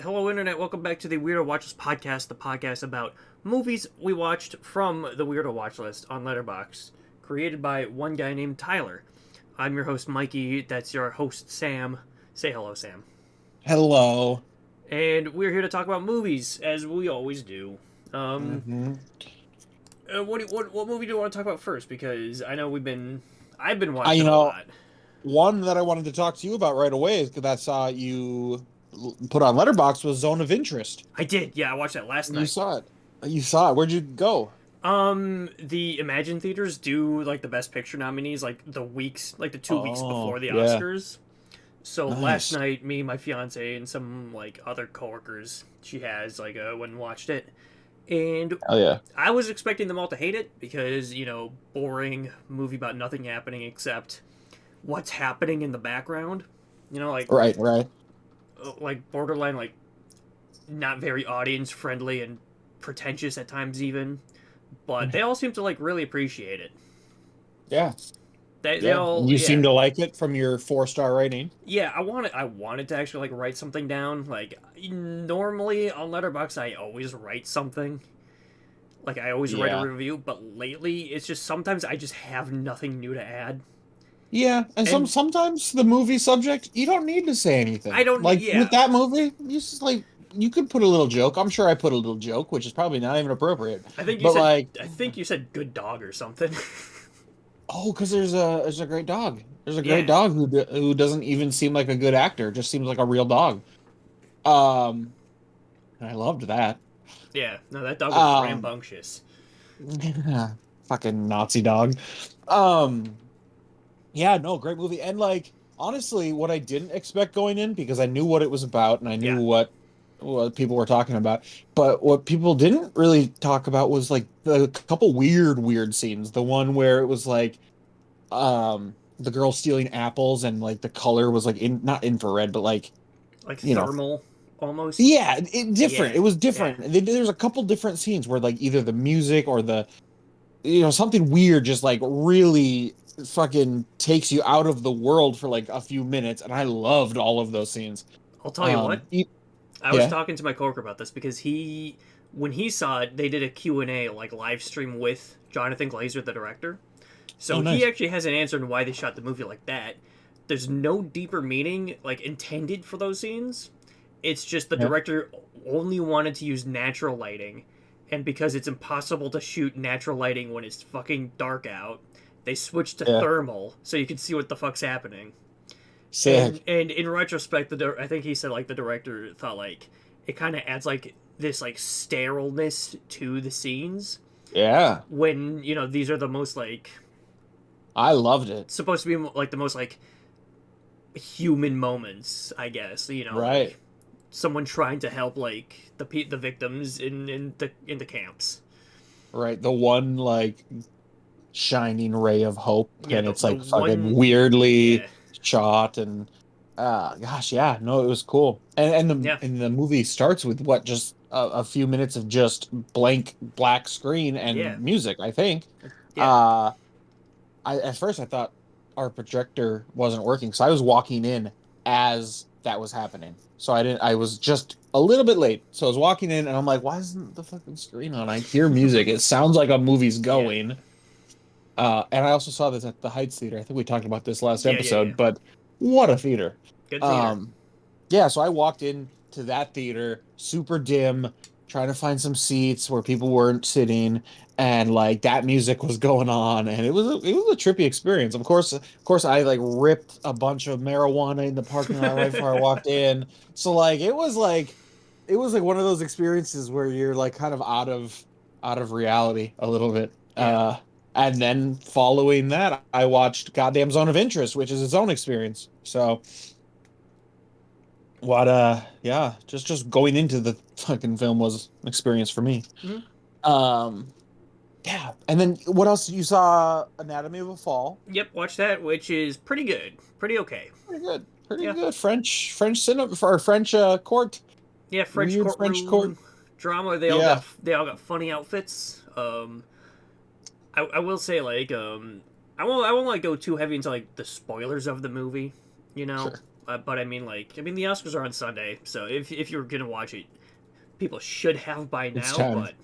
Hello, Internet. Welcome back to the Weirdo Watchlist Podcast, the podcast about movies we watched from the Weirdo Watchlist on Letterboxd, created by one guy named Tyler. I'm your host, Mikey. That's your host, Sam. Say hello, Sam. Hello. And we're here to talk about movies, as we always do. Um, hmm what movie do you want to talk about first? Because I know I've been I, watching a lot. one that I wanted to talk to you about right away is because I saw you put on Letterboxd was Zone of Interest. I did, yeah. I watched that last You night. saw it. You saw it. Where'd you go? The Imagine Theaters do like the Best Picture nominees like the 2 weeks Oh, before the yeah. Oscars. So last Nice. night, me, my fiance, and some like other coworkers she has went and watched it, and Oh, yeah. I was expecting them all to hate it because boring movie about nothing happening except what's happening in the background. You know, Right, right. like borderline like not very audience friendly and pretentious at times even, but they all seem to like really appreciate it. Yeah. They Yeah. all You yeah. seem to like it from your 4-star rating. Yeah, I wanted to actually like write something down. Like normally on Letterboxd I always write something. Like I always write a Yeah. review, but lately it's just sometimes I just have nothing new to add. Yeah. And And sometimes the movie subject, you don't need to say I anything. don't Like with yeah. that movie, you just like you could put a little joke. I'm sure I put a little joke, which is probably not even appropriate. I think you But said like I think you said good dog or something. oh, because there's a great dog. There's a great Yeah. dog who doesn't even seem like a good actor, just seems like a real dog. Um, and I loved that. Yeah. No, that dog was Um, rambunctious. fucking Nazi dog. Um, yeah, no, great movie. And like honestly, what I didn't expect going in because I knew what it was about and I knew Yeah. what people were talking about, but what people didn't really talk about was like the couple weird scenes. The one where it was like the girl stealing apples and like the color was like not infrared but like Like you know thermal almost. yeah different, Yeah. it was Yeah. different. There's a couple different scenes where like either the music or the something weird just like really fucking takes you out of the world for like a few minutes, and I loved all of those scenes. I'll tell you what. E- I was yeah. talking to my coworker about this because when he saw it, they did a Q&A like live stream with Jonathan Glazer, the director. Oh, So he nice. actually has an answer on why they shot the movie like that. There's no deeper meaning like intended for those scenes. It's just the Yeah. director only wanted to use natural lighting, and because it's impossible to shoot natural lighting when it's fucking dark out, they switched to Yeah. thermal so you can see what the fuck's happening. And Sick. and in retrospect, I think he said like the director thought like it kind of adds like this like sterileness to the scenes Yeah, when these are the most like I loved it. supposed to be like the most like human moments, I guess. Right. Like someone trying to help like the victims in the camps. Right, the one like shining ray of hope, Yeah, and the it's the like fucking one weirdly yeah shot. And gosh, yeah, no, it was cool. yeah And the movie starts with what, just a few minutes of just blank black screen yeah and music, I think. yeah uh I at first I thought our projector wasn't working, so I was walking in as that was happening. So I was just a little bit late. So I was walking in and I'm like, why isn't the fucking screen on? I hear music. It sounds like a movie's yeah going. And I also saw this at the Heights Theater. I think we talked about this last yeah. episode, but what a theater. Good theater. Um, yeah, so I walked into that theater, super dim, trying to find some seats where people weren't sitting, and like that music was going on, and it was a trippy experience. Of course, I like ripped a bunch of marijuana in the parking lot right before I walked in. So like it was like one of those experiences where you're like kind of out of reality a little bit. Yeah. And then following that, I watched Goddamn Zone of Interest, which is its own experience. So what yeah, just going into the fucking film was an experience for me. Mhm. Um yeah, and then what else? You saw Anatomy of a Fall. Yep, watch that, which is pretty good, pretty okay. Pretty good. Pretty Yeah, good. French cinema for French court. yeah. French Weird French court. courtroom drama. Yeah. They all got funny outfits. I will say like I won't like go too heavy into like the spoilers of the movie. You know, Sure. but I mean, the Oscars are on Sunday, so if you're gonna watch it, people should have by It's now. 10. But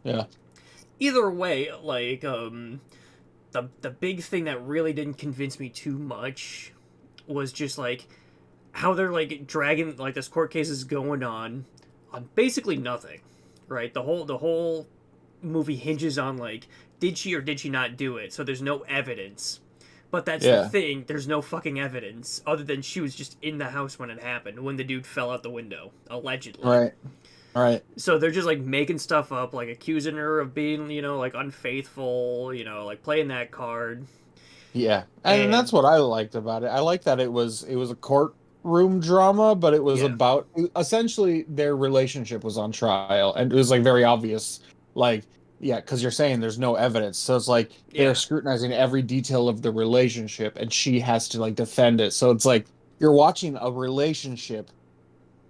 Yeah. either way, the big thing that really didn't convince me too much was just like how they're like dragging like this court case is going on basically nothing, right? The whole movie hinges on like did she or did she not do it? So there's no evidence. But that's the thing. There's no fucking evidence other than she was just in the house when it happened, when the dude fell out the window, allegedly. Right. Right. So they're just like making stuff up, like accusing her of being, like unfaithful, like playing that card. Yeah. And that's what I liked about it. I like that it was a courtroom drama, but it was about essentially their relationship was on trial, and it was like very obvious, like, yeah, because you're saying there's no evidence. So it's like they're scrutinizing every detail of the relationship, and she has to like defend it. So it's like you're watching a relationship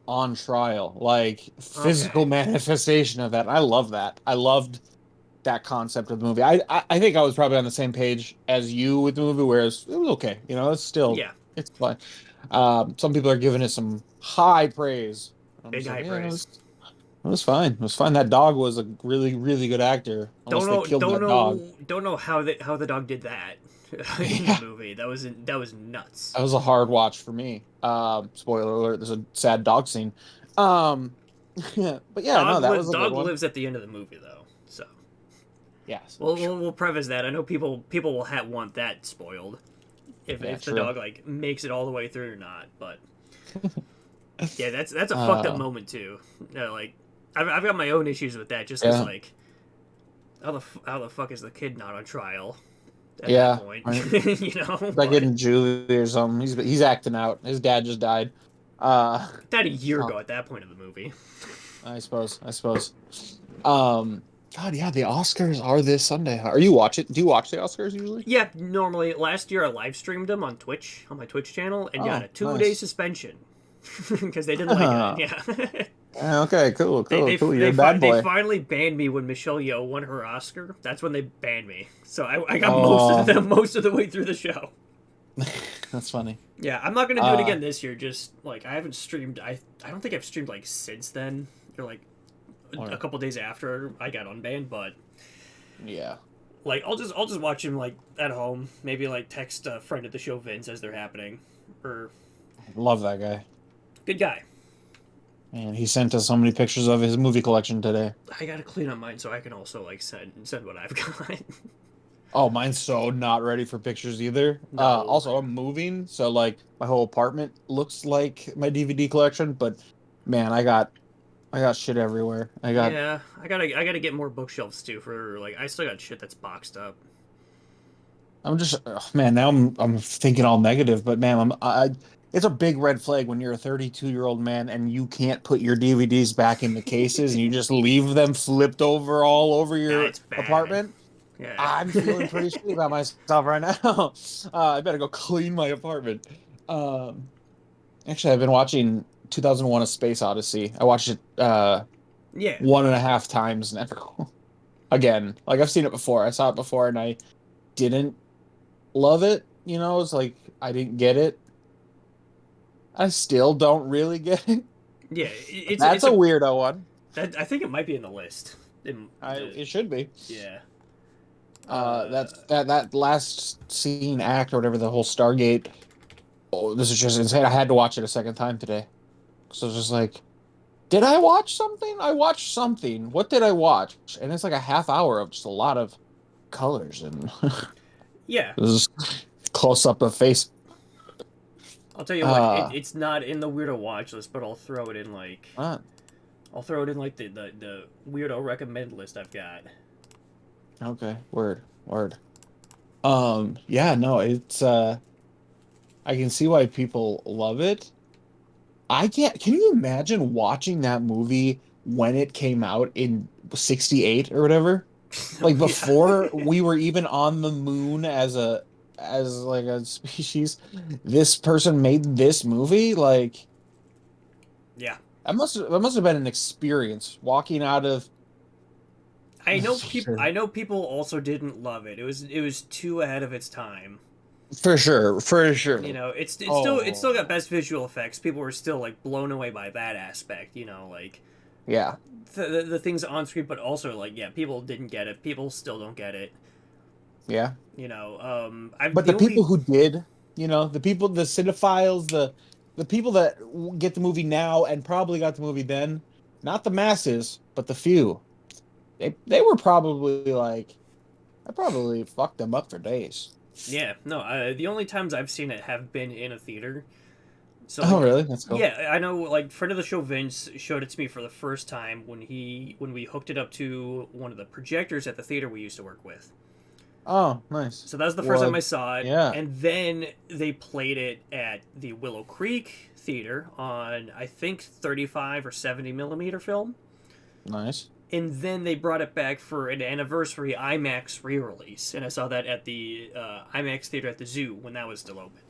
on trial, like physical manifestation of that. I love that. I loved that concept of the movie. I think I was probably on the same page as you with the movie, whereas it was okay. It's still it's fun. Some people are giving it some high praise. Big high praise. It was fine. It was fine. That dog was a really, really good actor. Unless they killed that dog. Don't know how the dog did that in the movie. That was nuts. That was a hard watch for me. Spoiler alert: there's a sad dog scene. But yeah, that was a dog good one. lives at the end of the movie though. So yes, we'll preface that. I know people will want that spoiled if the dog like makes it all the way through or not. But yeah, that's a fucked up moment too. Like. I've got my own issues with that, just because, like, how the fuck is the kid not on trial at that point? Right. Like in Julie or something. He's acting out. His dad just died. Died a year ago at that point of the movie. I suppose. God, yeah, the Oscars are this Sunday. Do you watch the Oscars usually? Yeah, normally. Last year I live streamed them on Twitch, on my Twitch channel, and got a 2-day suspension. Because they didn't like it. Yeah. Okay, cool. You're a bad boy. They finally banned me when Michelle Yeoh won her Oscar. That's when they banned me. So I got most of the way through the show. That's funny. Yeah, I'm not gonna do it again this year. Just like I haven't streamed. I don't think I've streamed like since then. Or like a couple days after I got unbanned. But yeah, like I'll just watch him like at home. Maybe like text a friend of the show Vince as they're happening. Or love that guy. Good guy. And he sent us so many pictures of his movie collection today. I gotta clean up mine so I can also like send what I've got. Oh, mine's so not ready for pictures either. No. Also, I'm moving, so like my whole apartment looks like my DVD collection. But man, I got shit everywhere. I gotta get more bookshelves too. For like, I still got shit that's boxed up. I'm just now I'm thinking all negative, but man, it's a big red flag when you're a 32-year-old man and you can't put your DVDs back in the cases and you just leave them flipped over all over your apartment. Yeah. I'm feeling pretty shitty about myself right now. I better go clean my apartment. Actually, I've been watching 2001: A Space Odyssey. I watched it 1.5 times now. Again, like I've seen it before. I saw it before and I didn't love it. It's like I didn't get it. I still don't really get it. Yeah, that's a weirdo one. I think it might be in the list. It should be. Yeah. That last scene act or whatever, the whole Stargate. Oh, this is just insane. I had to watch it a second time today. So it's just like, did I watch something? I watched something. What did I watch? And it's like a half hour of just a lot of colors and yeah. This is close up of face. I'll tell you what, it's not in the Weirdo Watchlist, but I'll throw it in like I'll throw it in like the Weirdo recommend list I've got. Okay, word. Yeah, no, it's I can see why people love it. Can you imagine watching that movie when it came out in 1968 or whatever? Like before we were even on the moon as like a species, this person made this movie. Like, yeah, that must have been an experience walking out of. I know people also didn't love it. It was too ahead of its time. For sure, for sure. You know, it's still got Oh, best visual effects. People were still like blown away by that aspect. You know, like yeah, the things on screen, but also like yeah, people didn't get it. People still don't get it. yeah. You know, I've But the the people only who did, the people, the cinephiles, the people that get the movie now and probably got the movie then, not the masses, but the few, they were probably like, I probably fucked them up for days. yeah no the only times I've seen it have been in a theater. So Oh, like really? That's cool. yeah, I know like friend of the show Vince showed it to me for the first time when we hooked it up to one of the projectors at the theater we used to work with. Oh, nice. So that was the first time Well, I saw it, yeah, and then they played it at the Willow Creek Theater on I think 35 or 70 millimeter film, nice. and then they brought it back for an anniversary IMAX re-release, and I saw that at the IMAX theater at the zoo when that was still open.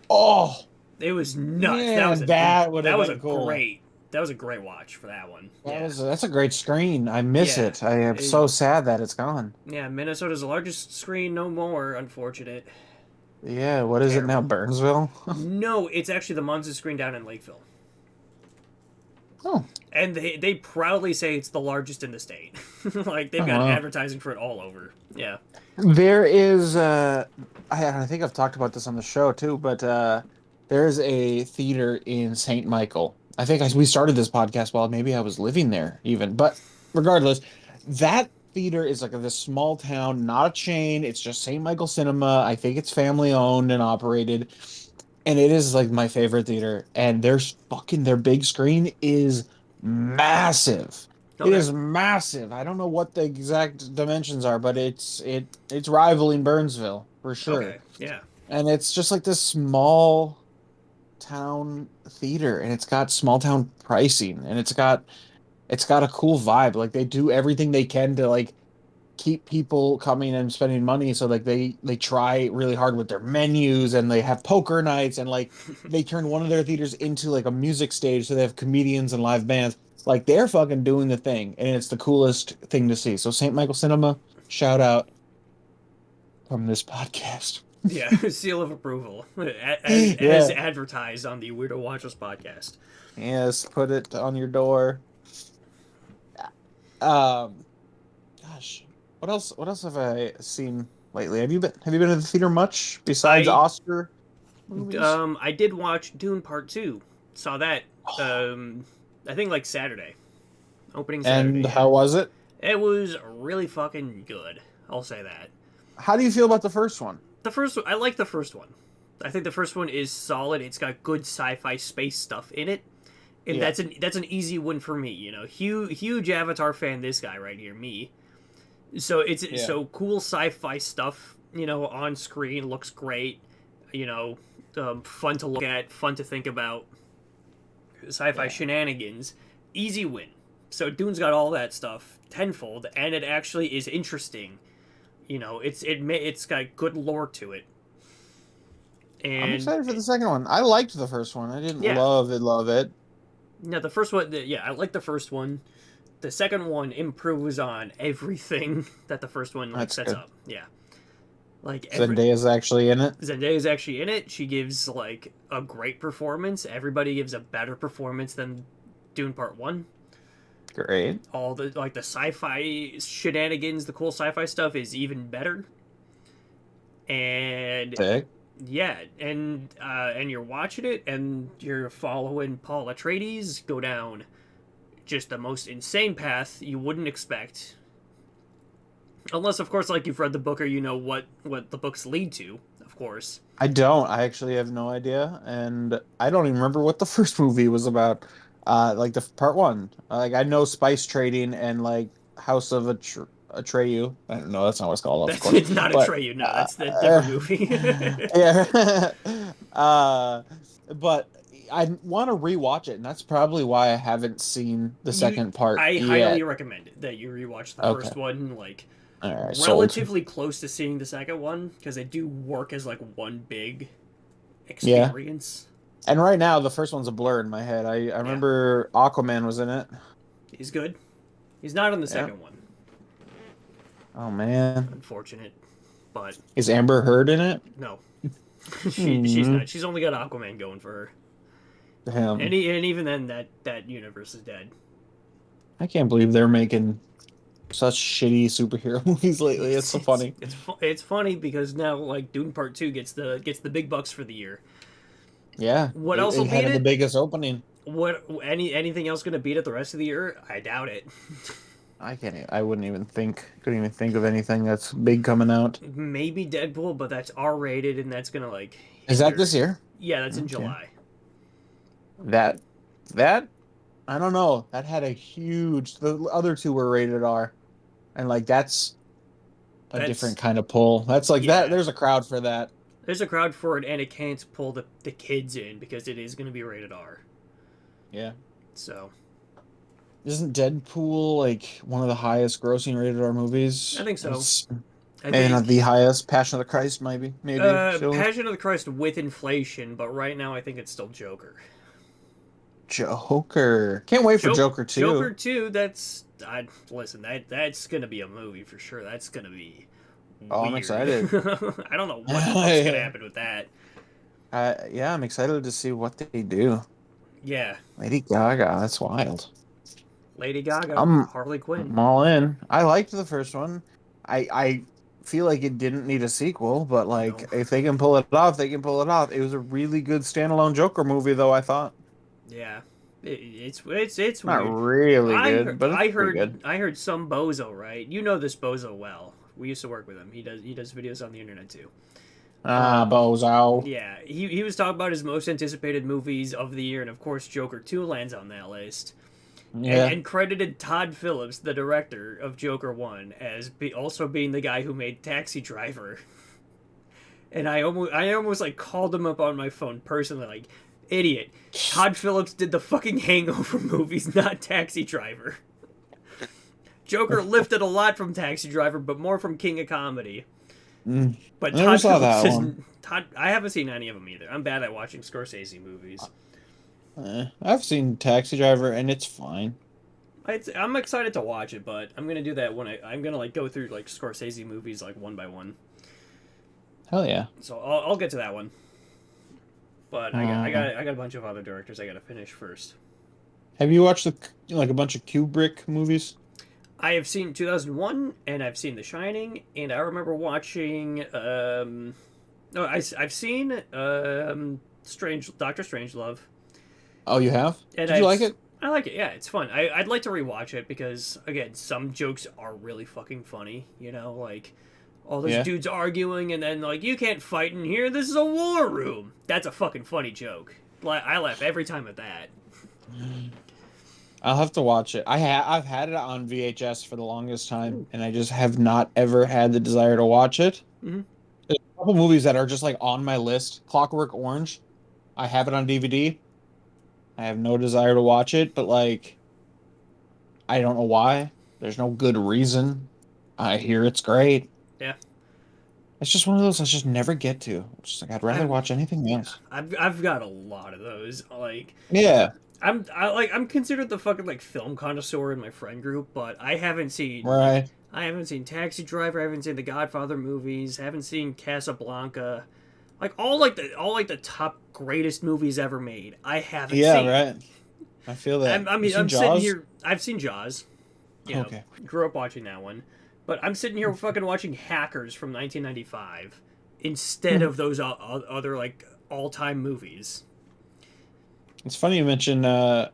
Oh, It was nuts. man, that would have That was a been cool. great that was a great watch for that one. Yeah, That's a great screen. I miss yeah, it. I am it, so sad that it's gone. yeah. Minnesota's largest screen, no more. Unfortunate. Yeah, what is it now? Terrible. Burnsville? No, it's actually the Monza screen down in Lakeville. Oh, And they proudly say it's the largest in the state. Like they've oh got wow. advertising for it all over. Yeah. There is I think I've talked about this on the show too, but there's a theater in St. Michael. We started this podcast while maybe I was living there even. But regardless, that theater is like this small town, not a chain. It's just St. Michael Cinema. I think it's family owned and operated. And it is like my favorite theater. And their big screen is massive. It Okay. is massive. I don't know what the exact dimensions are, but it's rivaling Burnsville for sure. Okay. Yeah. And it's just like this small town theater, and it's got small town pricing, and it's got a cool vibe. Like they do everything they can to like keep people coming and spending money. So like they try really hard with their menus, and they have poker nights, and like they turn one of their theaters into like a music stage, so they have comedians and live bands. Like they're fucking doing the thing, and it's the coolest thing to see. So St. Michael Cinema, shout out from this podcast. Yeah. Seal of approval, as Yeah. advertised on the Weirdo Watchlist podcast. Yes, put it on your door. Um, Gosh, what else have I seen lately? Have you been to the theater much besides I Oscar movies? I did watch Dune Part Two. Saw that. Um, I think like Saturday, opening Saturday. And Yeah. how was it? It was really fucking good. I'll say that. How do you feel about the first one? I like the first one. I think the first one is solid. It's got good sci-fi space stuff in it, and Yeah. that's an easy win for me. You know, huge Avatar fan. This guy right here, me. So it's Yeah. so cool sci-fi stuff. You know, on screen looks great. You know, fun to look at, fun to think about. Sci-fi Yeah. shenanigans, easy win. So Dune's got all that stuff tenfold, and it actually is interesting. You know, it's got good lore to it, I'm and excited for the second one. I liked the first one. I didn't yeah, love it. no, the first one, yeah, I like the first one. The second one improves on everything that the first one like That's sets good. up. Yeah, like Zendaya's actually in it. Zendaya is actually in it. She gives like a great performance. Everybody gives a better performance than Dune Part One. Great. All the like the sci-fi shenanigans, the cool sci-fi stuff is even better. And Sick. yeah, and you're watching it and you're following Paul Atreides go down just the most insane path you wouldn't expect. Unless of course like you've read the book or you know what the books lead to, of course. I don't. I actually have no idea, and I don't even remember what the first movie was about. Like the part one. Like I know spice trading and like House of Atreyu. I don't know. That's not what it's called, of That's course. it's not a But Treyu, no, that's the different movie. yeah. uh, but I want to rewatch it, and that's probably why I haven't seen the you second part I highly yet. recommend it that you rewatch the Okay. first one like All right. Sold. relatively close to seeing the second one because they do work as like one big Yeah. experience. And right now, the first one's a blur in my head. I Yeah, remember Aquaman was in it. he's good. He's not in the Yeah. second one, Oh man. unfortunate, but Is Amber Heard in it? no, She's not. She's only got Aquaman going for her. Damn. And even then, that universe is dead. I can't believe they're making such shitty superhero movies lately. It's so funny. It's funny because now like Dune Part 2 gets the big bucks for the year. Yeah. What else will beat had it? The biggest opening. Anything else going to beat it the rest of the year? I doubt it. I wouldn't even think. Couldn't even think of anything that's big coming out. Maybe Deadpool, but that's R-rated and that's gonna like. Is that this year? Yeah, that's in July. That I don't know. That had a huge. The other two were rated R, and like that's different kind of pull. That's like that. There's a crowd for that. There's a crowd for it, and it can't pull the kids in because it is going to be rated R. Yeah. So. Isn't Deadpool like one of the highest grossing rated R movies? I think so. Maybe not the highest. Passion of the Christ, maybe. Passion of the Christ with inflation, but right now I think it's still Joker. Joker. Can't wait for Joker 2. Joker 2, that's that's gonna be a movie for sure. That's gonna be weird. I'm excited. I don't know what the fuck's gonna happen with that. Yeah, I'm excited to see what they do. Yeah. Lady Gaga, that's wild. Lady Gaga, Harley Quinn. I'm all in. I liked the first one. I feel like it didn't need a sequel, but like if they can pull it off, they can pull it off. It was a really good standalone Joker movie, though. I thought. Yeah, it's not weird. Really good, but I heard some bozo, right? You know this bozo well. We used to work with him. He does videos on the internet too. Bozo. Yeah, he was talking about his most anticipated movies of the year, and of course Joker 2 lands on that list. Yeah. And credited Todd Phillips, the director of Joker 1, as also being the guy who made Taxi Driver. And I almost like called him up on my phone personally, like, idiot. Todd Phillips did the fucking Hangover movies, not Taxi Driver. Joker lifted a lot from Taxi Driver, but more from King of Comedy. But Todd Phillips isn't. I haven't seen any of them either. I'm bad at watching Scorsese movies. I've seen Taxi Driver, and it's fine. I'm excited to watch it, but I'm gonna do that when I'm gonna like go through like Scorsese movies like one by one. Hell yeah! So I'll get to that one. But I got a bunch of other directors I gotta finish first. Have you watched a bunch of Kubrick movies? I have seen 2001, and I've seen The Shining, and I remember watching. I've seen Doctor Strangelove. Oh, you have? Did you like it? I like it. Yeah, it's fun. I'd like to rewatch it because again, some jokes are really fucking funny. You know, like all those dudes arguing, and then like you can't fight in here. This is a war room. That's a fucking funny joke. I laugh every time at that. I'll have to watch it. I've had it on VHS for the longest time, and I just have not ever had the desire to watch it. Mm-hmm. There's a couple movies that are just like on my list. Clockwork Orange, I have it on DVD. I have no desire to watch it, but like, I don't know why. There's no good reason. I hear it's great. Yeah. It's just one of those I just never get to. It's just like I'd rather watch anything else. I've got a lot of those. Like, yeah. I'm considered the fucking like film connoisseur in my friend group, but I haven't seen I haven't seen Taxi Driver, I haven't seen the Godfather movies, I haven't seen Casablanca. Like all the top greatest movies ever made. I haven't seen. Yeah, right. I feel that. I'm sitting here. I've seen Jaws. Okay. Grew up watching that one, but I'm sitting here fucking watching Hackers from 1995 instead of those other like all-time movies. It's funny you mention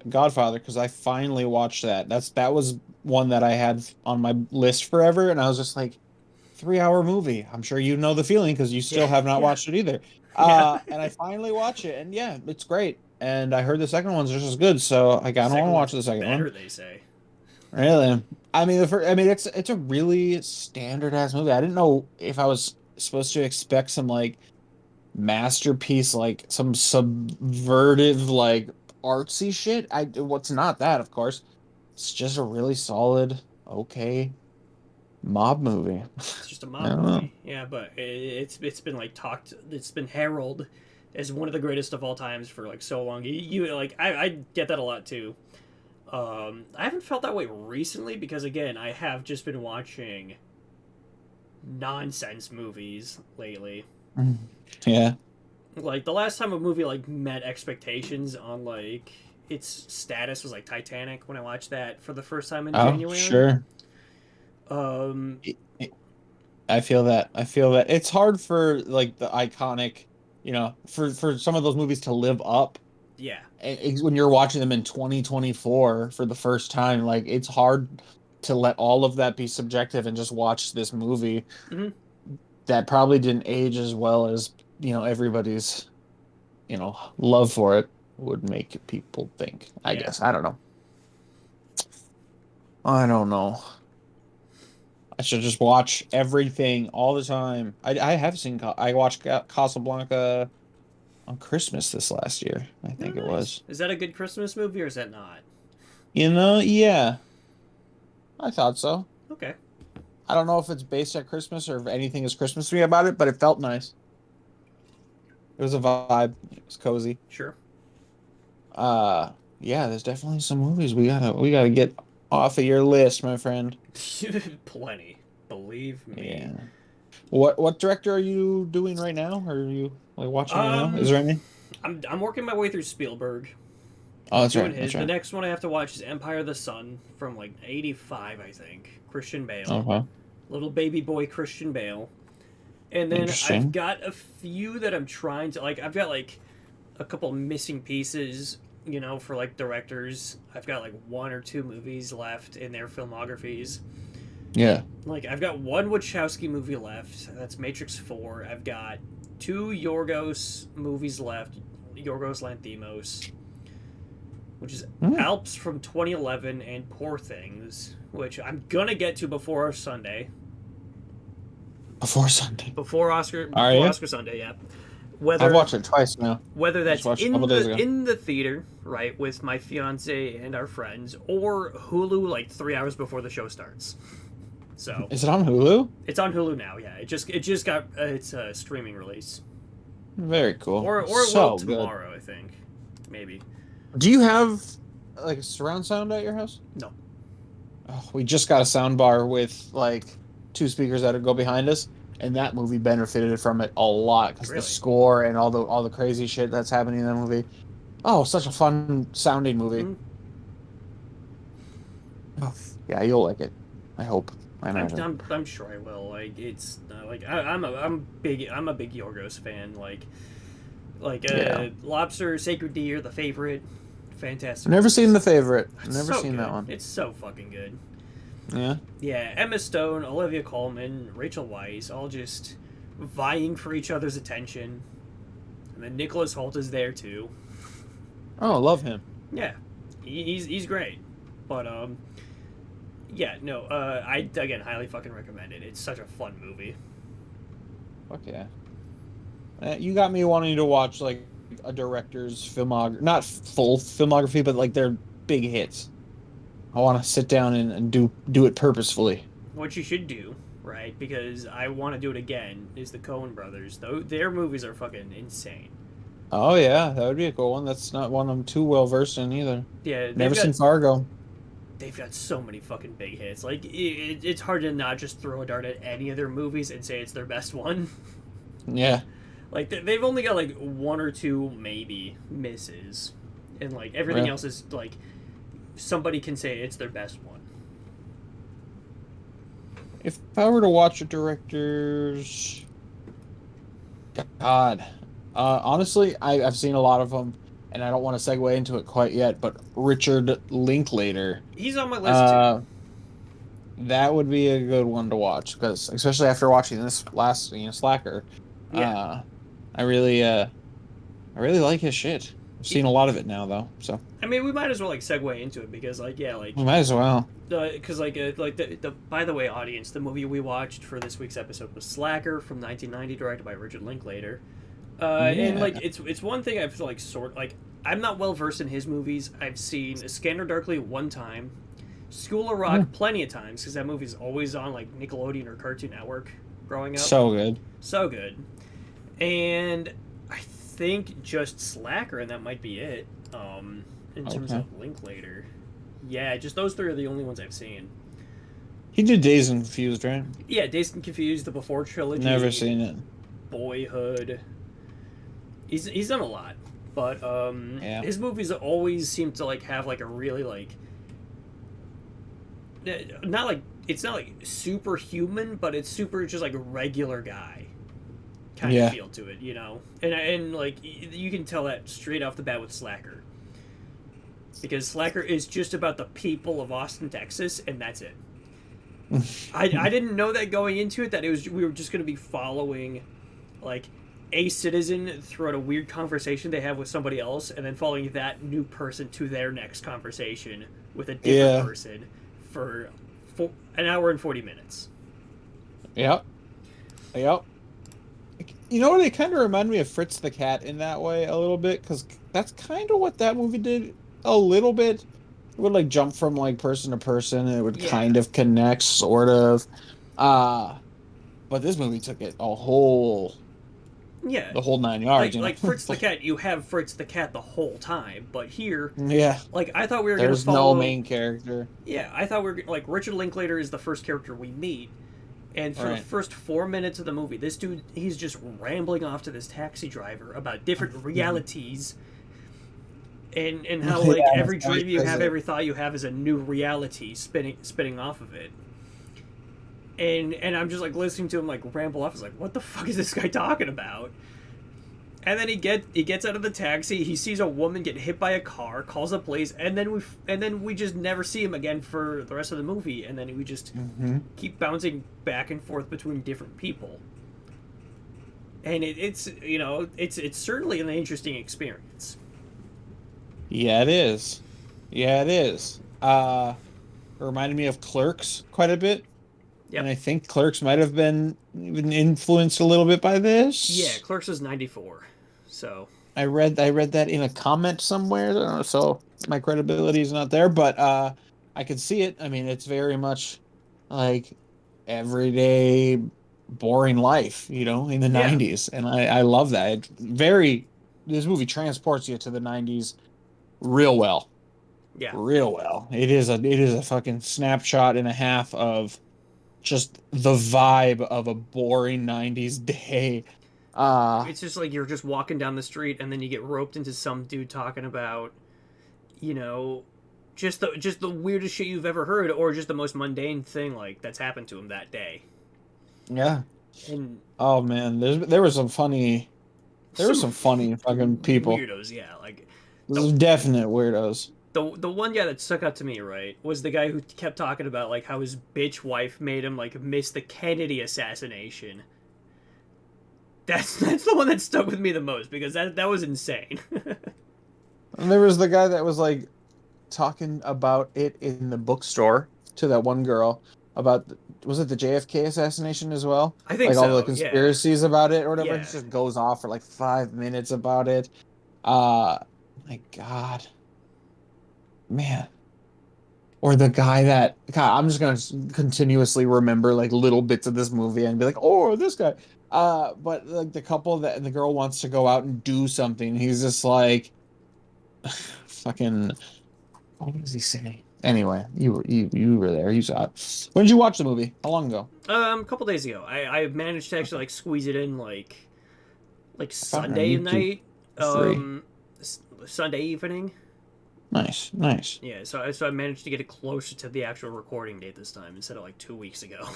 Godfather because I finally watched that. That was one that I had on my list forever, and I was just like, 3-hour movie. I'm sure you know the feeling because you still have not watched it either. And I finally watched it, and yeah, it's great. And I heard the second one's just as good, so I don't want to watch the second one. They say. Really? I mean, it's a really standard ass movie. I didn't know if I was supposed to expect some like masterpiece, like some subvertive, like artsy shit. What's not that, of course. It's just a really solid, okay mob movie. It's just a mob movie. Yeah, but it's been like it's been heralded as one of the greatest of all times for like so long. You like I get that a lot too. I haven't felt that way recently because again, I have just been watching nonsense movies lately. Yeah. Like the last time a movie like met expectations on like its status was like Titanic when I watched that for the first time in Oh, January. sure. Um, I I feel that. I feel that it's hard for like the iconic, for some of those movies to live up. yeah. When you're watching them in 2024 for the first time, like it's hard to let all of that be subjective and just watch this movie Hmm. that probably didn't age as well as, everybody's, love for it would make people think. I Yeah. guess. I don't know. I don't know. I should just watch everything all the time. I have seen, I watched Casablanca on Christmas this last year, I Oh, think it nice. was. Is that a good Christmas movie or is that not? Yeah, I thought so. Okay. I don't know if it's based at Christmas or if anything is Christmas to me about it, but it felt nice. It was a vibe. It was cozy. Sure. Yeah, there's definitely some movies we gotta get off of your list, my friend. Plenty. Believe me. Yeah. What director are you doing right now? Are you like watching right now? Is Um, there any? I'm working my way through Spielberg. Oh, that's Doing right. his. That's The right. next one I have to watch is Empire of the Sun from like '85, I think. Christian Bale, Okay. little baby boy Christian Bale. And then I've Interesting. got a few that I'm trying to like. I've got like a couple missing pieces, for like directors. I've got like one or two movies left in their filmographies. Yeah. Like I've got one Wachowski movie left. That's Matrix 4. I've got two Yorgos movies left. Yorgos Lanthimos, which is Hmm. Alps from 2011 and Poor Things, which I'm gonna get to before our Sunday, Before Sunday. Are before you? Oscar Sunday. Yeah, I've whether watched it twice now. whether I just that's watched it a couple days ago. in the theater, right, with my fiance and our friends, or Hulu like 3 hours before the show starts. So Is it on Hulu? it's on Hulu now. Yeah, it just got its streaming release, Very cool. or it will So good. tomorrow, I think, maybe. Do you have like a surround sound at your house? No, Oh, we just got a sound bar with like two speakers that go behind us, and that movie benefited from it a lot because the really. score and all the crazy shit that's happening in that movie. Oh, such a fun sounding movie. Mm, Oh, yeah, you'll like it. I hope. I I'm, imagine. I'm I'm sure I will. Like it's like I'm a big Yorgos fan. Yeah. Lobster, Sacred Deer, The Favorite, fantastic Never seen movies. The Favorite. It's Never so seen that good. one. It's so fucking good. Yeah. Yeah, Emma Stone, Olivia Colman, Rachel Weisz, all just vying for each other's attention. And then Nicholas Hoult is there too. Oh, I love him. Yeah, he's great. But yeah, no, I again highly fucking recommend it. It's such a fun movie. Fuck yeah. You got me wanting to watch like a director's filmography, not full filmography, but like their big hits. I want to sit down and do it purposefully. What you should do, right? Because I want to do it again. Is the Coen Brothers? Though their movies are fucking insane. Oh yeah, that would be a cool one. That's not one I'm too well versed in either. Yeah, Never seen Fargo. they've got so many fucking big hits. Like it's hard to not just throw a dart at any of their movies and say it's their best one. Yeah. Like they've only got like one or two maybe misses, and like everything Yeah. else is like somebody can say it's their best one. If I were to watch a director's, God, honestly, I've seen a lot of them, and I don't want to segue into it quite yet. But Richard Linklater, He's on my list too. uh, that would be a good one to watch because, especially after watching this last, Slacker, Yeah, uh, I really, I really like his shit. I've seen a lot of it now, though, so I mean we might as well like segue into it because like yeah like we might as well. because the by the way audience, the movie we watched for this week's episode was Slacker from 1990, directed by Richard Linklater. And Yeah. like it's one thing I've like I'm not well versed in his movies. I've seen Scanner Darkly one time, School of Rock Mm. plenty of times because that movie's always on like Nickelodeon or Cartoon Network growing up. So good. So good. And I think just Slacker, and that might be it. In terms Okay. of Linklater, yeah, just those three are the only ones I've seen. He did Dazed and Confused, right? Yeah, Dazed and Confused, the Before trilogy, Never seen it. Boyhood. He's done a lot, but Yeah. his movies always seem to like have like a really like not like it's not like superhuman, but it's super just like a regular guy kind of Yeah. feel to it, you know. And like you can tell that straight off the bat with Slacker, because Slacker is just about the people of Austin, Texas, and that's it. I didn't know that going into it that it was we were just going to be following like a citizen throughout a weird conversation they have with somebody else, and then following that new person to their next conversation with a different Yeah. person for an hour and 40 minutes. Yep. Yep. You know what? They kind of remind me of Fritz the Cat in that way a little bit, because that's kind of what that movie did a little bit. It would like jump from like person to person, and it would Yeah, kind of connect, sort of. Uh, but this movie took it yeah. the whole 9 yards, Like Fritz the Cat, you have Fritz the Cat the whole time, but here, Yeah. like I thought we were gonna There's no follow. main character. Yeah, I thought we were like Richard Linklater is the first character we meet, and for the Right. first 4 minutes of the movie, this dude he's just rambling off to this taxi driver about different realities, and how like Yeah, every it's always dream you have, present. every thought you have is a new reality spinning off of it. And I'm just like listening to him like ramble off. I was like, what the fuck is this guy talking about? And then he gets out of the taxi. He sees a woman get hit by a car, calls the police, and then we just never see him again for the rest of the movie. And then we just Hmm. keep bouncing back and forth between different people. And it's you know it's certainly an interesting experience. Yeah, it is. Yeah, it is. It reminded me of Clerks quite a bit, and Yep. I think Clerks might have been even influenced a little bit by Yeah, this. Clerks is 94. So I read that in a comment somewhere, so my credibility is not there, but I can see it. I mean, it's very much like everyday boring life, in the yeah, 90s, and I love that. This movie transports you to the 90s real well. yeah. Real well. It is a fucking snapshot and a half of just the vibe of a boring 90s day. Uh It's just like you're just walking down the street and then you get roped into some dude talking about, you know, just the weirdest shit you've ever heard, or just the most mundane thing like that's happened to him that day. yeah. And Oh man, there were some some funny fucking people. weirdos, yeah. Like the There's definite weirdos. the one guy that stuck out to me, right, was the guy who kept talking about like how his bitch wife made him like miss the Kennedy assassination. That's the one that stuck with me the most because that was insane. And there was the guy that was like talking about it in the bookstore to that one girl about was it the JFK assassination as well? I think Like all the so. Yeah. conspiracies about it or whatever. He Yeah. just goes off for like 5 minutes about it. Uh my God, man. Or the guy that God, I'm just gonna continuously remember like little bits of this movie and be like, oh, this guy. But like the couple that the girl wants to go out and do something. He's just like fucking what was he saying? Anyway, you were there. You saw it. When did you watch the movie? How long ago? A couple days ago, I managed to actually Okay. like squeeze it in like I found it on Sunday YouTube night, for free. Sunday evening. Nice, nice, Yeah, so I managed to get it closer to the actual recording date this time instead of like 2 weeks ago.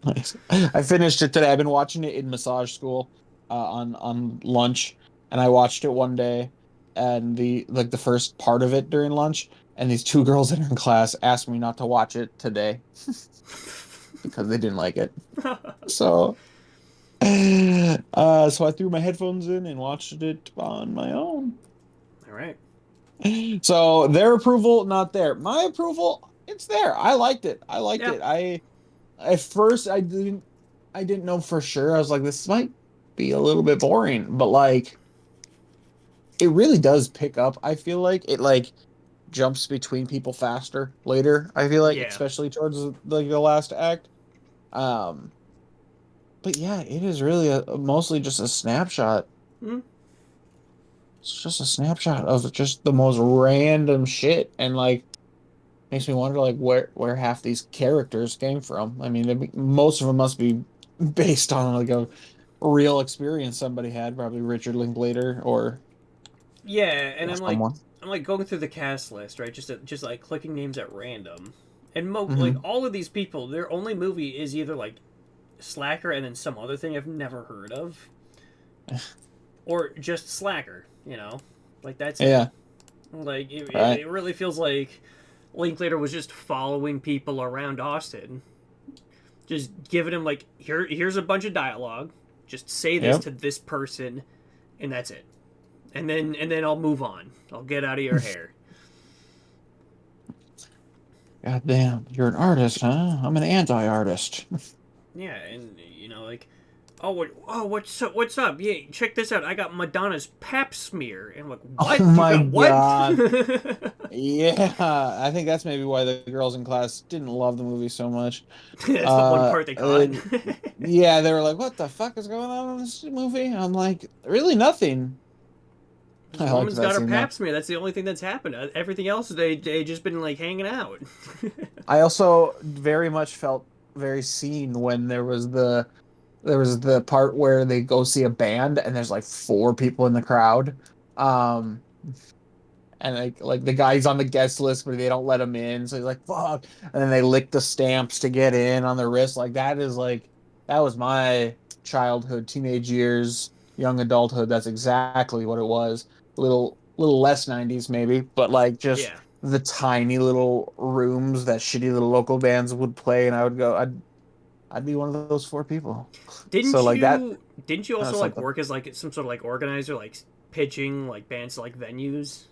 nice. I finished it today. I've been watching it in massage school, on lunch, and I watched it one day, and the first part of it during lunch, and these two girls in her class asked me not to watch it today because they didn't like it. All So, so I threw my headphones in and watched it on my own. right. So their approval, not there. My approval, it's there. I liked it. I liked Yeah. it. At first I didn't know for sure. I was like, this might be a little bit boring, but like it really does pick up. I feel like it like jumps between people faster later. I feel like, Yeah. especially towards like the last act. Um, but yeah, it is really mostly just a snapshot. Hmm. It's just a snapshot of just the most random shit, and like makes me wonder like where half these characters came from. I mean, most of them must be based on like real experience somebody had, probably Richard Linklater Yeah, and or someone. I'm like going through the cast list, right? Just like clicking names at random, and like Hmm. all of these people, their only movie is either like Slacker and then some other thing I've never heard of, or just Slacker. Like that's it. Yeah, Like right. it really feels like Linklater was just following people around Austin, just giving him like here's a bunch of dialogue, just say this Yep. to this person, and that's it. And then I'll move on. I'll get out of your hair. God damn, you're an artist, huh? I'm an anti-artist. Yeah, and like, what's up? Yeah, check this out. I got Madonna's Pap smear, and I'm like, Oh what? You my got what? God. That's Yeah, I think that's maybe why the girls in class didn't love the movie so much. the one Uh, part they caught. uh, yeah, they were like, "What the fuck is going on in this movie?" I'm like, "Really, nothing." This I liked woman's that got her scene though. Pap smear. That's the only thing that's happened. Everything else, they just been like hanging out. I also very much felt very seen when there was the part where they go see a band and there's like four people in the crowd. Um, and like the guy's on the guest list, but they don't let him in. So he's like, fuck. And then they lick the stamps to get in on the wrist. Like that was my childhood, teenage years, young adulthood. That's exactly what it was. Little less 90s maybe, but like just Yeah. the tiny little rooms that shitty little local bands would play, and I'd be one of those four people. So Didn't like you didn't you that also was like something. work as like some sort of like organizer, like pitching like bands to like venues?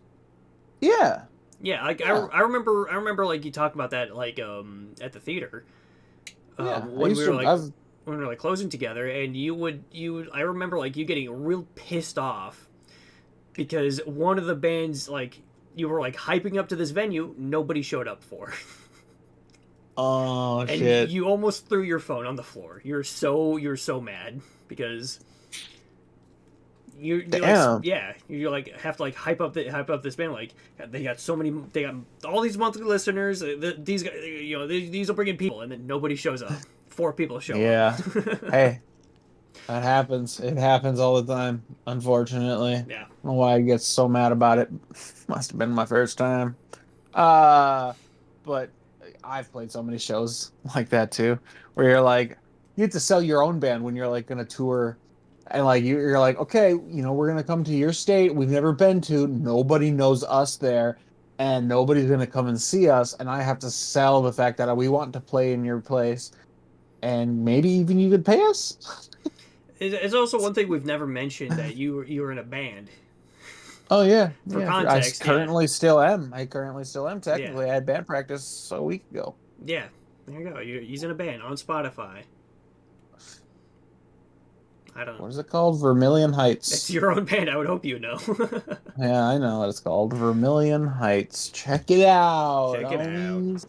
Yeah. Yeah, like Yeah. I remember like you talking about that like Yeah. at the theater Yeah. I when we used were to like I've when we were like closing together, and you I remember like you getting real pissed off because one of the bands like you were like hyping up to this venue nobody showed up for, Oh and shit. you almost threw your phone on the floor. You're so mad because you like Damn. yeah you like have to like hype up this band like they got all these monthly listeners, these guys these will bring in people, and then nobody shows up. Four people show up. Yeah. Hey, that happens. It happens all the time, unfortunately. I don't Yeah. know why I get so mad about it. Must have been my first time. Uh, but I've played so many shows like that too, where you're like, you have to sell your own band when you're like gonna tour, and like you're like, okay, we're gonna come to your state we've never been to, nobody knows us there, and nobody's gonna come and see us, and I have to sell the fact that we want to play in your place, and maybe even you could pay us. It's also one thing we've never mentioned that you were in a band. Oh yeah, For yeah. context, yeah, Currently still am. I currently still am. yeah, Technically, I had band practice a week ago. yeah. There you go. He's in a band on Spotify. I don't know. What is it called? Vermilion It's Heights. your own band. I would hope you know. Yeah, I know what it's called. Vermilion Heights. Check it out, Check it out. homies.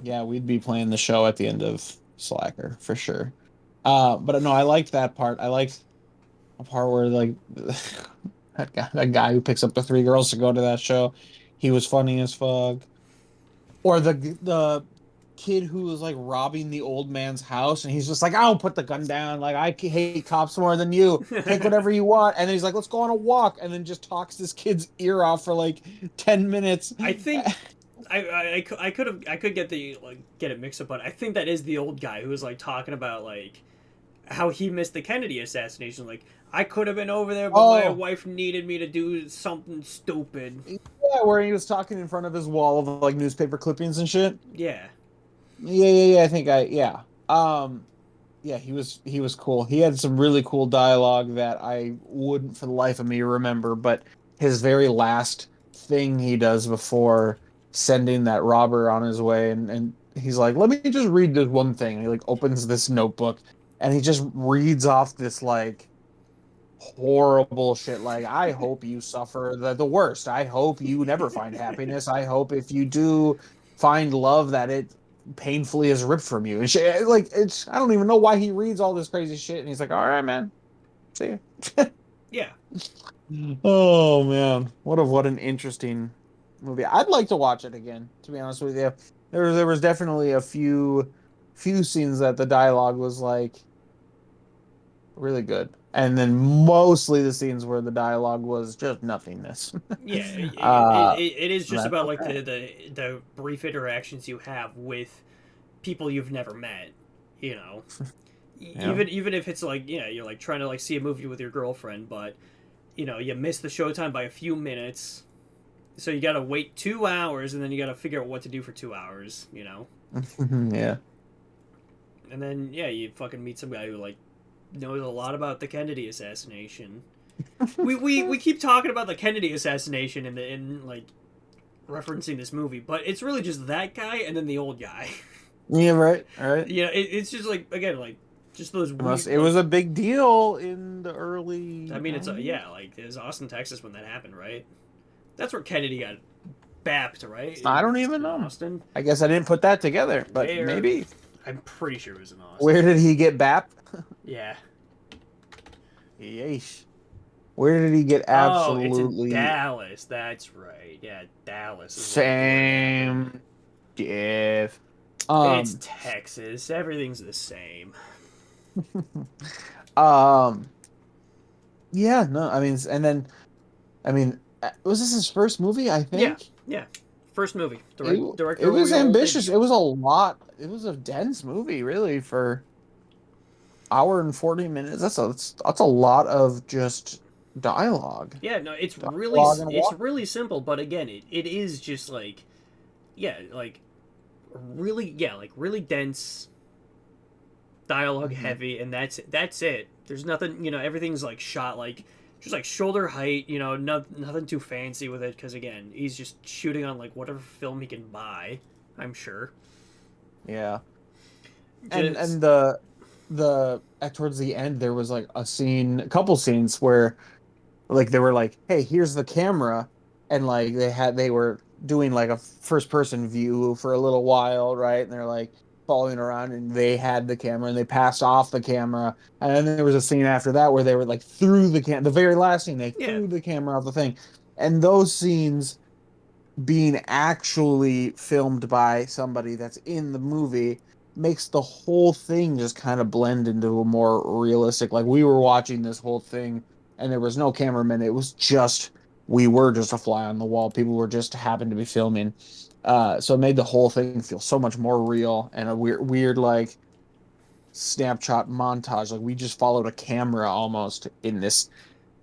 Yeah, we'd be playing the show at the end of Slacker for sure. But no, I liked that part. I liked a part where like that guy who picks up the three girls to go to that show. He was funny as fuck. Or the kid who was like robbing the old man's house, and he's just like, I'll put the gun down. Like, hate cops more than you. Take whatever you want. And then he's like, let's go on a walk. And then just talks this kid's ear off for like 10 minutes. I think I could get the like get it mixed up, but I think that is the old guy who was like talking about like how he missed the Kennedy assassination. Like I could have been over there, but my Oh, wife needed me to do something stupid. yeah, where he was talking in front of his wall of like newspaper clippings and shit. Yeah, Yeah, yeah, yeah. Yeah. Yeah, he was cool. He had some really cool dialogue that I wouldn't for the life of me remember, but his very last thing he does before sending that robber on his way, and he's like, let me just read this one thing. And he like opens this notebook and he just reads off this like horrible shit, like, I hope you suffer the worst. I hope you never find happiness. I hope if you do find love that it painfully is ripped from you. And shit, like, it's, I don't even know why he reads all this crazy shit. And he's like, all right, man, see yeah. you. Oh man, what an interesting movie. I'd like to watch it again, to be honest with you. There was definitely a few scenes that the dialogue was like, really good. And then mostly the scenes where the dialogue was just nothingness. Yeah, uh, it is just that's about like okay. the brief interactions you have with people you've never met. You know, Yeah. even if it's like you're like trying to like see a movie with your girlfriend, but you miss the showtime by a few minutes, so you gotta wait 2 hours, and then you gotta figure out what to do for 2 hours. Yeah. And then you fucking meet some guy who like knows a lot about the Kennedy assassination. We keep talking about the Kennedy assassination in like referencing this movie, but it's really just that guy and then the old guy. Yeah, right. Right. It's just like again like just those weird It like was a big deal in the early I mean it's 90s. like it was Austin, Texas when that happened, right? That's where Kennedy got bapped, right? I In don't even know. Austin, I guess I didn't put that together, but where maybe. I'm pretty sure it was in Austin. Where did he get bapped? Yeah. Yeesh. Where did he get Oh, it's in absolutely Dallas. That's right. Yeah, Dallas is where it happened. same diff? It's Um, Texas. Everything's the same. um, yeah, no, was this his first movie? I Yeah, think yeah. First movie. it it was Directorial ambitious. It debut. was a lot. It was a dense movie, really, for hour and 40 minutes. That's a lot of just dialogue, Yeah, no, dialogue and it's walk. really simple, but again, it is just like like really dense, dialogue Mhm. heavy, and that's it. There's nothing, everything's like shot like just like shoulder height, nothing too fancy with it because again, he's just shooting on like whatever film he can buy, I'm sure. Yeah, and Just towards the end there was like a couple scenes where like they were like, hey, here's the camera, and like they were doing like a first person view for a little while, right? And they're like following around, and they had the camera and they passed off the camera, and then there was a scene after that where they were like through the very last scene they yeah, threw the camera off the thing, and those scenes being actually filmed by somebody that's in the movie makes the whole thing just kind of blend into a more realistic, like we were watching this whole thing and there was no cameraman, it was just we were just a fly on the wall, people were just happened to be filming, so it made the whole thing feel so much more real, and a weird like snapshot montage, like we just followed a camera almost in this.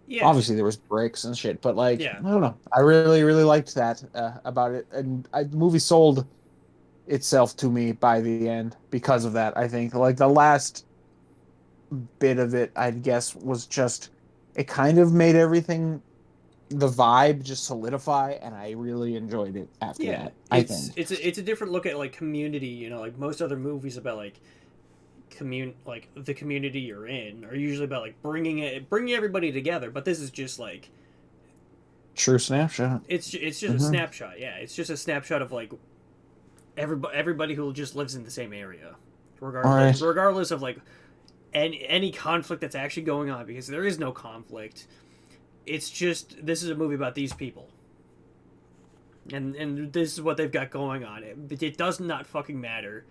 yeah, Obviously there was breaks and shit, but like yeah. I don't know, I really liked that about it, and the movie sold itself to me by the end because of that. I think like the last bit of it, I guess, was just it kind of made everything, the vibe just solidify, and I really enjoyed it after Yeah, that, I think. it's a different look at like community. Like most other movies about like like the community you're in are usually about like bringing everybody together. But this is just like True snapshot. it's just a Hmm. snapshot. Yeah, it's just a snapshot of like everybody who just lives in the same area, All right. regardless of like any conflict that's actually going on because there is no conflict. It's just this is a movie about these people. And this is what they've got going on. It does not fucking matter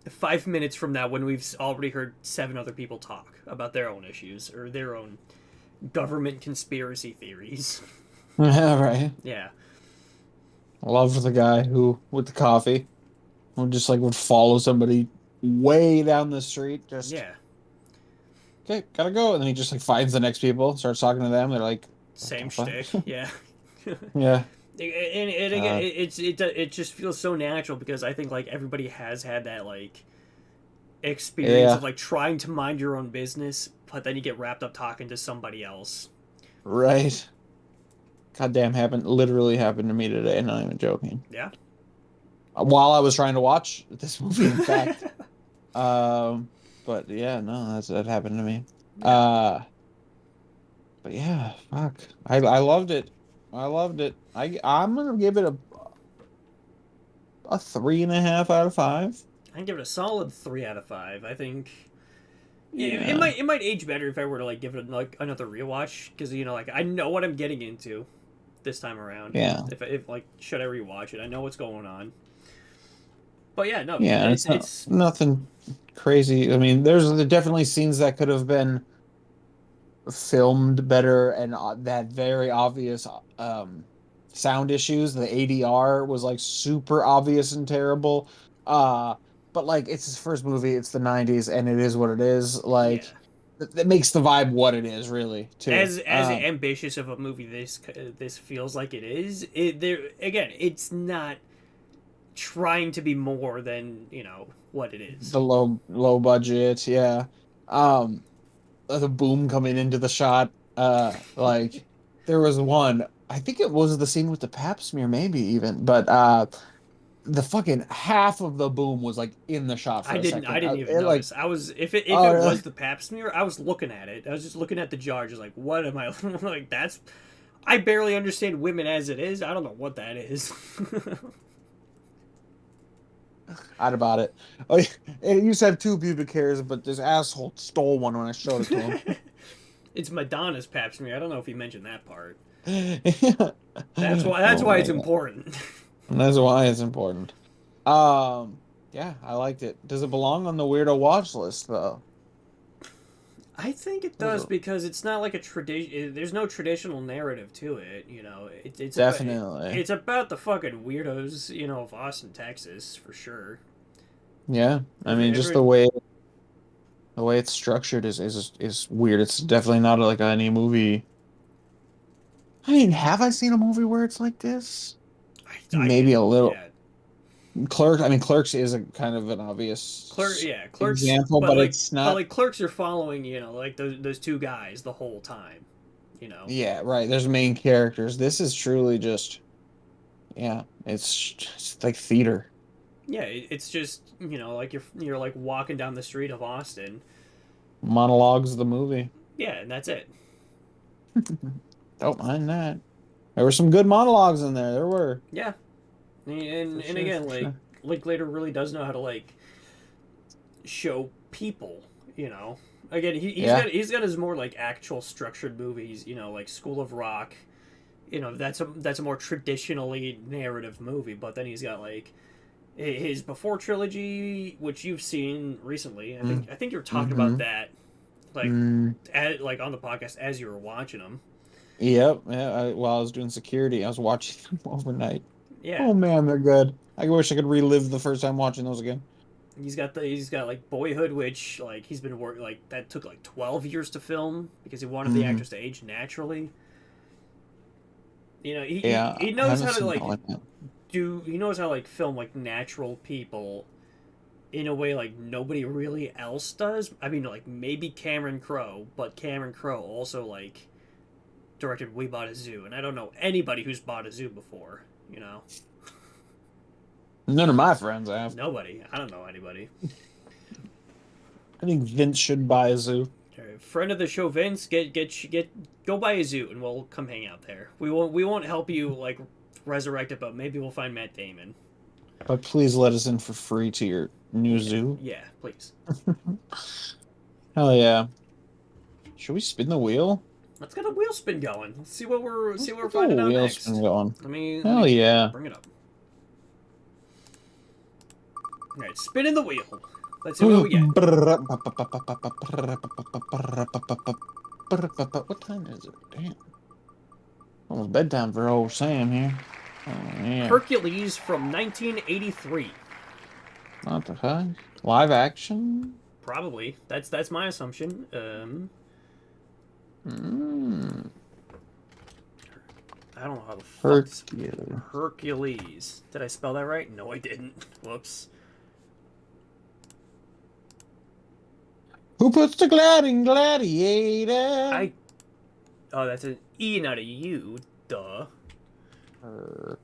5 minutes from now when we've already heard seven other people talk about their own issues or their own government conspiracy theories. Yeah, right. Yeah, I love the guy who with the coffee who just like would follow somebody way down the street, just yeah, okay, gotta go. And then he just like finds the next people, starts talking to them. They're like, what same the fuck? shtick. Yeah, Yeah. and again, Uh, it just feels so natural because I think like everybody has had that like experience of yeah, like trying to mind your own business, but then you get wrapped up talking to somebody else. right. Goddamn, literally happened to me today. Not even joking. Yeah, While I was trying to watch this movie, in fact. Um, but yeah, no, that happened to me. yeah. Uh, but yeah, fuck. I loved it. I loved it. I'm gonna give it a 3.5 out of 5. I give it a solid 3 out of 5. I think Yeah. it might age better if I were to like give it like another rewatch because like I know what I'm getting into this time around. Yeah. If like should I rewatch it? I know what's going on. But yeah, no, Yeah, it's not it's nothing crazy. I mean, there's definitely scenes that could have been filmed better, and that very obvious sound issues. The ADR was like super obvious and terrible. Uh, but like it's his first movie. It's the '90s, and it is what it is. Yeah. Like that makes the vibe what it is, really, too. As ambitious of a movie this feels like it is, there again, it's not trying to be more than what it is. The low budget, yeah. Um, the boom coming into the shot. Like there was one. I think it was the scene with the pap smear, maybe even, but the fucking half of the boom was like in the shot for I a didn't I second. didn't even It like, notice. I was if oh, it really? was the pap smear, I was looking at it. I was just looking at the jar, just like, what am I like? That's I barely understand women as it is. I don't know what that is. Out about it. Oh, yeah. It used to have two pubic hairs, but this asshole stole one when I showed it to It's Madonna's pap smear. I don't know if he mentioned that part. him. That's Oh why my it's god. important. And that's why it's important. Yeah, I liked it. Does it belong on the weirdo watch list though? I think it does because it's not like a tradition. There's no traditional narrative to it. Definitely. It's about the fucking weirdos, of Austin, Texas, for sure. Yeah. I mean, just Every the way it's structured is weird. It's definitely not like any movie. I mean, have I seen a movie where it's like this? I Maybe can a little. yeah. Clerks. I mean, Clerks is a kind of an obvious Clerks, example, but it's not. Clerks are following, like those two guys the whole time, you know. Yeah, right. There's main characters. This is truly just, yeah, it's like theater. Yeah, it's just, like you're like walking down the street of Austin. Monologues of the movie. Yeah, and that's it. Don't mind that. There were some good monologues in there. There were. Yeah. For And sure, again, for sure. Linklater really does know how to show people, Again, Yeah. he's got his more like actual structured movies, like School of Rock. That's a more traditionally narrative movie, but then he's got like his Before trilogy, which you've seen recently. I think you were talking about Mm-hmm. that, like Mm. like on the podcast as you were watching them. Yep. Yeah. While I was doing security, I was watching them overnight. Yeah, Oh man, they're good. I wish I could relive the first time watching those again. he's got like Boyhood, which like he's been working like that took like 12 years to film because he wanted the Hmm. actors to age naturally. Yeah, He I knows haven't how to seen that one yet. he knows how to film like natural people in a way like nobody really else does. I mean, like maybe Cameron Crowe, but Cameron Crowe also like directed We Bought a Zoo, and I don't know anybody who's bought a zoo before. None of my friends have. Nobody. I don't know anybody. I think Vince should buy a zoo. Friend of the show, Vince, get go buy a zoo, and we'll come hang out there. We won't help you like resurrect it, but maybe we'll find Matt Damon. But please let us in for free to your new Yeah, zoo. yeah, please. Hell yeah. Should we spin the wheel? Let's get a wheel spin going. Let's see what Let's we're get the finding out wheel next. spin going. Let Hell me yeah. bring it up. All right, spinning the wheel. Let's see what we get. What time is it? Damn. Almost bedtime for old Sam here. Oh, yeah. Hercules from 1983. Not the fuck. Live action? Probably. That's my assumption. Mm. I don't know how the fuck. Hercules. Hercules. Did I spell that right? No, I didn't. Whoops. Who puts the gliding gladiator? Oh, that's an E, not a U. Duh. Her-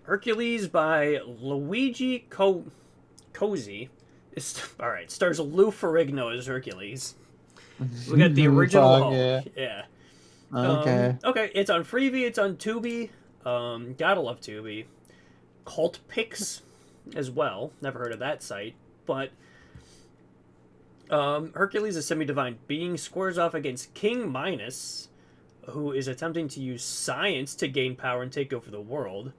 Hercules by Luigi Cosi. All right. Stars Lou Ferrigno as Hercules. We got the original Fuck, Hulk. yeah. Yeah. Okay. Okay. It's on Freevee. It's on Tubi. Gotta love Tubi. Cult Pix as well. Never heard of that site, but Hercules, a semi-divine being, squares off against King Minos, who is attempting to use science to gain power and take over the world.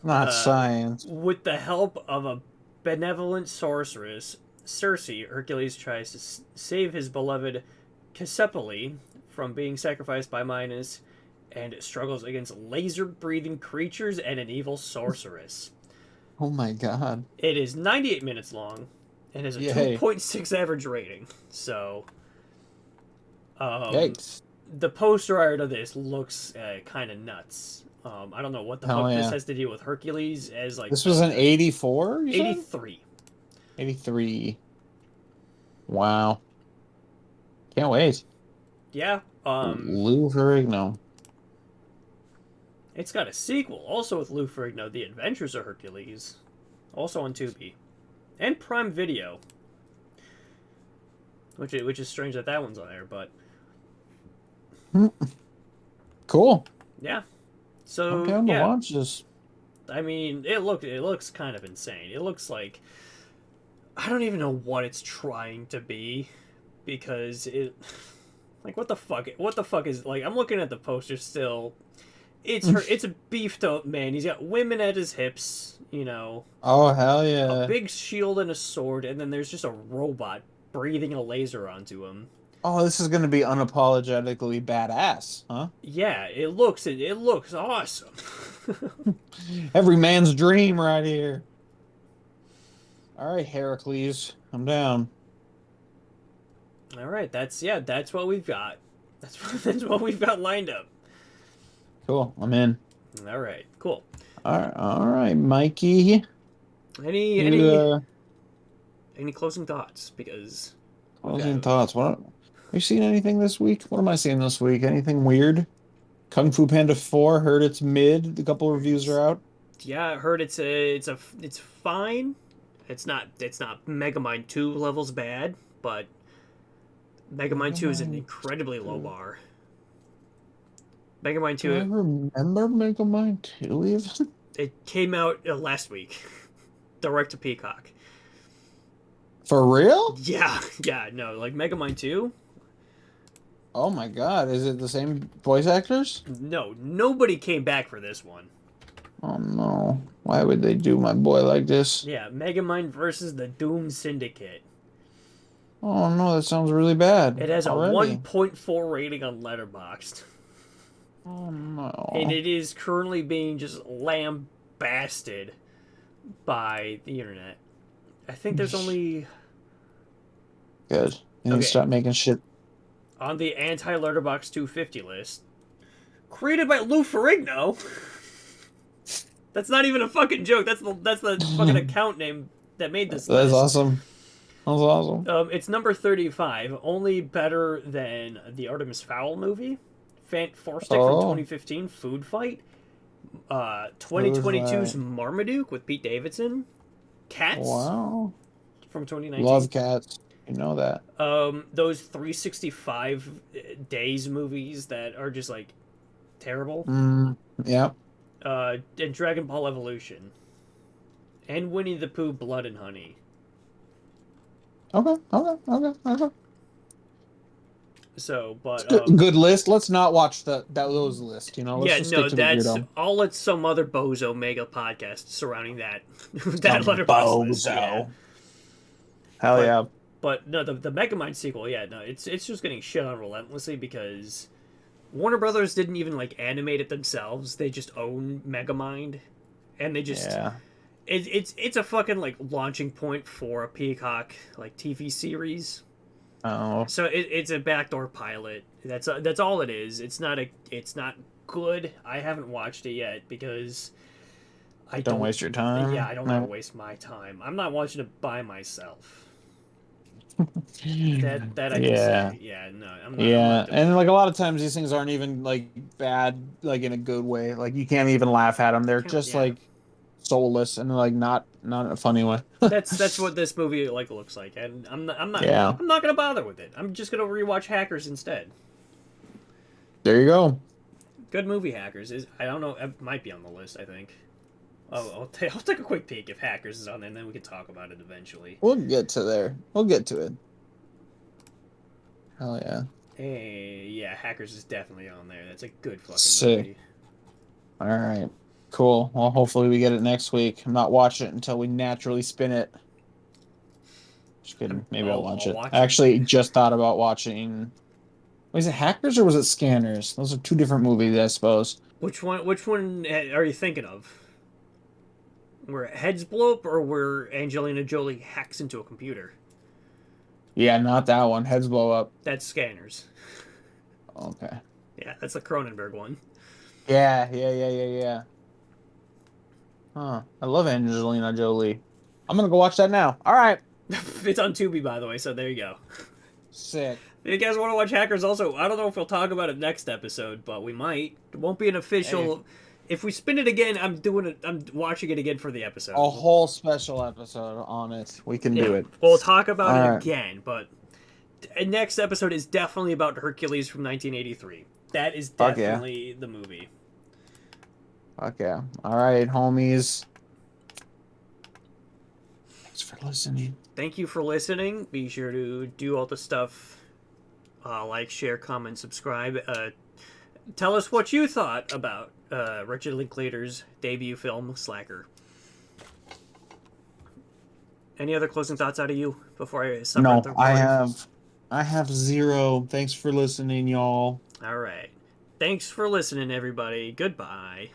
Not science. With the help of a benevolent sorceress Circe, Hercules tries to save his beloved Cassiopeia from being sacrificed by Minos and struggles against laser-breathing creatures and an evil sorceress. Oh my god. It is 98 minutes long and has a Yay. 2.6 average rating. So, Yikes. the poster art of this looks kind of nuts. I don't know what the fuck this has to do with Hercules as like... This was an 84, you said? 83. 83. Wow. Can't wait. Yeah. Lou Ferrigno. It's got a sequel, also with Lou Ferrigno, The Adventures of Hercules, also on Tubi, and Prime Video, which is strange that one's on there, but cool. Yeah. So okay, I'm gonna watch this. I mean, it looks kind of insane. It looks like I don't even know what it's trying to be, because it like what the fuck is like I'm looking at the poster still. It's a beefed up man. He's got women at his hips, you know. Oh hell yeah! A big shield and a sword, and then there's just a robot breathing a laser onto him. Oh, this is gonna be unapologetically badass, huh? Yeah, it looks awesome. Every man's dream right here. All right, Hercules, I'm down. All right, that's what we've got. That's what we've got lined up. Cool, I'm in. All right, cool. All right, Mikey. Any closing thoughts? Because closing thoughts. What? Have you seen anything this week? What am I seeing this week? Anything weird? Kung Fu Panda 4. Heard it's mid. A couple reviews are out. Yeah, I heard it's fine. It's not Megamind 2 levels bad, but Megamind 2 is an incredibly low bar. Megamind 2. Do I remember Megamind 2 even? It came out last week, direct to Peacock. For real? Yeah, no, like Megamind 2. Oh my god, is it the same voice actors? No, nobody came back for this one. Oh no. Why would they do my boy like this? Yeah, Megamind versus the Doom Syndicate. Oh no, that sounds really bad. It has already. A 1.4 rating on Letterboxd. Oh no. And it is currently being just lambasted by the internet. I think there's only... Good. You need to stop making shit. On the anti-Letterboxd 250 list, created by Lou Ferrigno. That's not even a fucking joke. That's the fucking account name that made this list. That's awesome. That's awesome. It's number 35, only better than the Artemis Fowl movie, Four Stick from 2015, Food Fight, 2022's Marmaduke with Pete Davidson, Cats from 2019. Love Cats. You know that. Those 365 days movies that are just like terrible. Yeah. And Dragon Ball Evolution, and Winnie the Pooh, Blood and Honey. Okay. So, but good list. Let's not watch those lists. You know. Let's that's all. It's some other bozo mega podcast surrounding that Letterboxd list. Yeah. Hell yeah. But no, the Megamind sequel, it's just getting shit on relentlessly because Warner Brothers didn't even like animate it themselves. They just own Megamind, and they just it's a fucking like launching point for a Peacock like TV series. Oh. So it's a backdoor pilot. That's all it is. It's not good. I haven't watched it yet because I don't waste your time. Yeah, I don't want to waste my time. I'm not watching it by myself. that I can say. Yeah, no, I'm not. Yeah, and like a lot of times these things aren't even like bad, like in a good way. Like you can't even laugh at them. They're just like soulless and like not in a funny way. That's what this movie like looks like, and I'm not gonna bother with it. I'm just gonna rewatch Hackers instead. There you go. Good movie, Hackers. I don't know. It might be on the list. I think. I'll take a quick peek if Hackers is on there, and then we can talk about it eventually. We'll get to there. We'll get to it. Hell yeah. Hey, yeah, Hackers is definitely on there. That's a good fucking movie. All right. Cool. Well, hopefully we get it next week. I'm not watching it until we naturally spin it. Just kidding. Maybe I'll watch it. watch I actually just thought about watching. Was it Hackers or was it Scanners? Those are two different movies, I suppose. Which one? Which one are you thinking of? Where heads blow up, or where Angelina Jolie hacks into a computer? Yeah, not that one. Heads blow up. That's Scanners. Okay. Yeah, that's the Cronenberg one. Yeah. Huh. I love Angelina Jolie. I'm gonna go watch that now. All right. It's on Tubi, by the way, so there you go. Sick. If you guys want to watch Hackers, also, I don't know if we'll talk about it next episode, but we might. It won't be an official. Hey. If we spin it again, I'm doing it. I'm watching it again for the episode. A whole special episode on it. We can do it. We'll talk about it again, but next episode is definitely about Hercules from 1983. That is definitely the movie. Fuck yeah. All right, homies. Thanks for listening. Thank you for listening. Be sure to do all the stuff. Like, share, comment, subscribe. Tell us what you thought about Richard Linklater's debut film, Slacker. Any other closing thoughts out of you before I sum up the recording? I have zero. Thanks for listening, y'all. All right. Thanks for listening, everybody. Goodbye.